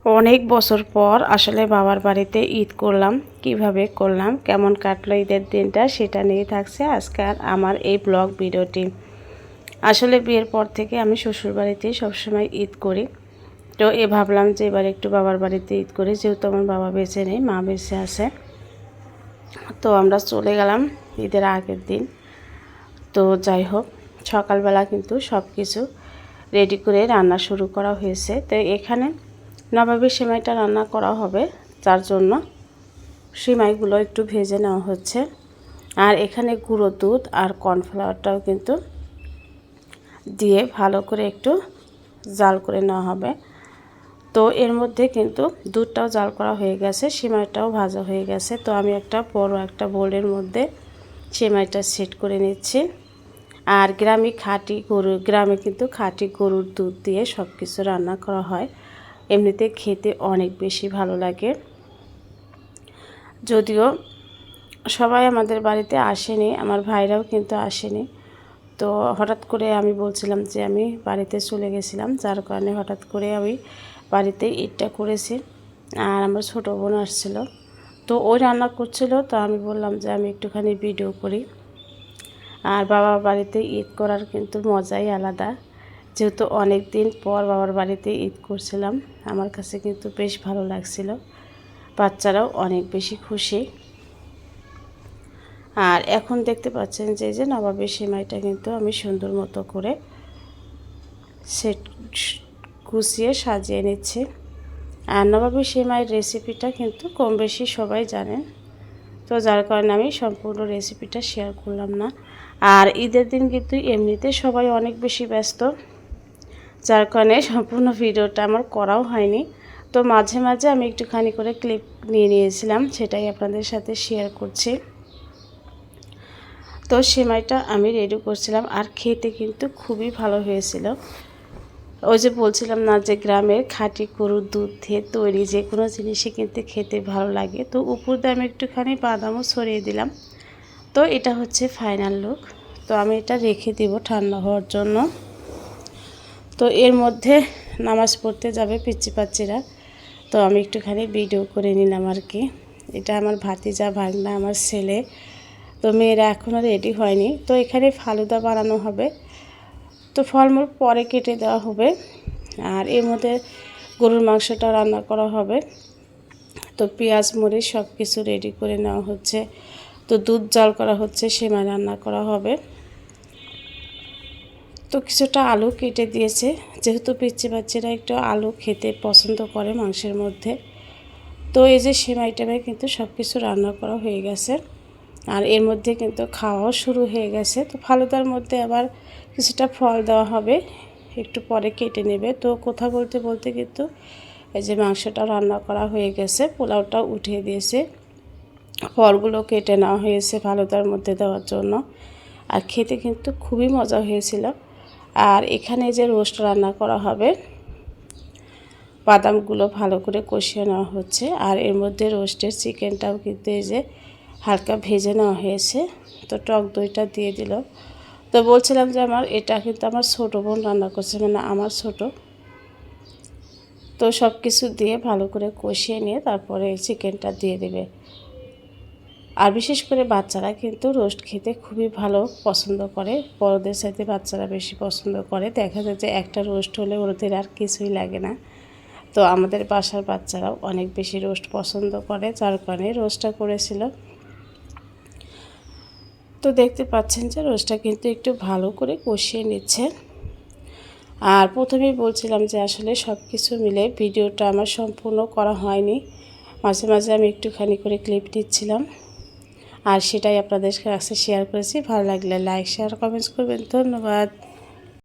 অনেক বছর পর আসলে বাবার বাড়িতে ঈদ করলাম। কিভাবে করলাম, কেমন কাটলো ঈদের দিনটা, সেটা নিয়ে থাকছে আজকাল আমার এই ব্লগ ভিডিওটি। আসলে বিয়ের পর থেকে আমি শ্বশুর বাড়িতেই সবসময় ঈদ করি। তো ভাবলাম যে এবার একটু বাবার বাড়িতে ঈদ করি, যেহেতু আমার বাবা বেঁচে নেই, মা বেঁচে আছে। তো আমরা চলে গেলাম ঈদের আগের দিন। তো যাই হোক, সকালবেলা কিন্তু সব কিছু রেডি করে রান্না শুরু করা হয়েছে। তো এখানে নবাবী সেমাইটা রান্না করা হবে, তার জন্য সেমাইগুলো একটু ভেজে নেওয়া হচ্ছে। আর এখানে গুঁড়ো দুধ আর কর্নফ্লাওয়ারটাও কিন্তু দিয়ে ভালো করে একটু জাল করে নেওয়া হবে। তো এর মধ্যে কিন্তু দুধটাও জাল করা হয়ে গেছে, সেমাইটাও ভাজা হয়ে গেছে। তো আমি একটা বড় একটা বোলের মধ্যে সেমাইটা সেট করে নিচ্ছি। আর গ্রামে কিন্তু খাঁটি গরুর দুধ দিয়ে সব কিছু রান্না করা হয়, এমনিতে খেতে অনেক বেশি ভালো লাগে। যদিও সবাই আমাদের বাড়িতে আসেনি, আমার ভাইরাও কিন্তু আসেনি। তো হঠাৎ করে আমি বলছিলাম যে আমি বাড়িতে চলে গেছিলাম, যার কারণে হঠাৎ করে আমি বাড়িতে ঈদটা করেছি। আর আমার ছোটো বোন আসছিল, তো ওই রান্না করছিল। তো আমি বললাম যে আমি একটুখানি ভিডিও করি। আর বাবার বাড়িতে ঈদ করার কিন্তু মজাই আলাদা, যেহেতু অনেক দিন পর বাবার বাড়িতে ঈদ করছিলাম, আমার কাছে কিন্তু বেশ ভালো লাগছিল। বাচ্চারাও অনেক বেশি খুশি। আর এখন দেখতে পাচ্ছেন যে নবাবের সেমাইটা কিন্তু আমি সুন্দর মতো করে সেট গুছিয়ে সাজিয়ে নিচ্ছি। আর নবাবের সেমাইয়ের রেসিপিটা কিন্তু কম বেশি সবাই জানেন, তো যার কারণে আমি সম্পূর্ণ রেসিপিটা শেয়ার করলাম না। আর ঈদের দিন কিন্তু এমনিতে সবাই অনেক বেশি ব্যস্ত, যার কারণে সম্পূর্ণ ভিডিওটা আমার করাও হয়নি। তো মাঝে মাঝে আমি একটুখানি করে ক্লিপ নিয়ে নিয়েছিলাম, সেটাই আপনাদের সাথে শেয়ার করছি। তো সেমাইটা আমি রেডি করছিলাম, আর খেতে কিন্তু খুবই ভালো হয়েছিল। ওই যে বলছিলাম না যে গ্রামের খাঁটি গরুর দুধ দিয়ে তৈরি যে কোনো জিনিসই কিন্তু খেতে ভালো লাগে। তো উপর দিয়ে আমি একটুখানি বাদামও ছড়িয়ে দিলাম। তো এটা হচ্ছে ফাইনাল লুক। তো আমি এটা রেখে দিব ঠান্ডা হওয়ার জন্য। তো এর মধ্যে নামাজ পড়তে যাবে পিচ্চি পাচ্চিরা, তো আমি একটুখানি ভিডিও করে নিলাম আর কি। এটা আমার ভাতিজা, ভাগনা, আমার ছেলে। তো মেয়েরা এখনও রেডি হয়নি। তো এখানে ফালুদা বানানো হবে, তো ফলমূল পরে কেটে দেওয়া হবে। আর এর মধ্যে গরুর মাংসটা রান্না করা হবে। তো পেঁয়াজ মরিচ সব কিছু রেডি করে নেওয়া হচ্ছে। তো দুধ জাল করা হচ্ছে, সেমাই রান্না করা হবে। তো কিছুটা আলু কেটে দিয়েছে, যেহেতু পিচ্চি বাচ্চারা একটু আলু খেতে পছন্দ করে মাংসের মধ্যে। তো এই যে সেমাইটামে কিন্তু সব কিছু রান্না করা হয়ে গেছে। আর এর মধ্যে কিন্তু খাওয়াও শুরু হয়ে গেছে। তো ফালুদার মধ্যে আবার কিছুটা ফল দেওয়া হবে, একটু পরে কেটে নেবে। তো কথা বলতে বলতে কিন্তু এই যে মাংসটা রান্না করা হয়ে গেছে, পোলাওটাও উঠিয়ে দিয়েছে, ফলগুলো কেটে নেওয়া হয়েছে ফালুদার মধ্যে দেওয়ার জন্য। আর খেতে কিন্তু খুবই মজা হয়েছিল। আর এখানে যে রোস্ট রান্না করা হবে, বাদামগুলো ভালো করে কষিয়ে নেওয়া হচ্ছে। আর এর মধ্যে রোস্টের চিকেনটাও কিন্তু এই যে হালকা ভেজে নেওয়া হয়েছে। তো টক দইটা দিয়ে দিল। তো বলছিলাম যে এটা কিন্তু আমার ছোটো বোন রান্না করছে, মানে আমার ছোট। তো সব কিছু দিয়ে ভালো করে কষিয়ে নিয়ে তারপরে চিকেনটা দিয়ে দেবে। আর বিশেষ করে বাচ্চারা কিন্তু রোস্ট খেতে খুবই ভালো পছন্দ করে, বড়দের সাথে বাচ্চারা বেশি পছন্দ করে। দেখা যায় যে একটা রোস্ট হলে ওদের আর কিছুই লাগে না। তো আমাদের বাসার বাচ্চারাও অনেক বেশি রোস্ট পছন্দ করে, যার কারণে রোস্টটা করেছিল। তো দেখতে পাচ্ছেন যে রোস্টটা কিন্তু একটু ভালো করে কষিয়ে নিচ্ছে। আর প্রথমেই বলছিলাম যে আসলে সব কিছু মিলে ভিডিওটা আমার সম্পূর্ণ করা হয়নি, মাঝে মাঝে আমি একটুখানি করে ক্লিপ নিচ্ছিলাম। আর সেটাই আপনাদের কাছে শেয়ার করেছি। ভালো লাগলে লাইক, শেয়ার, কমেন্টস করবেন। ধন্যবাদ।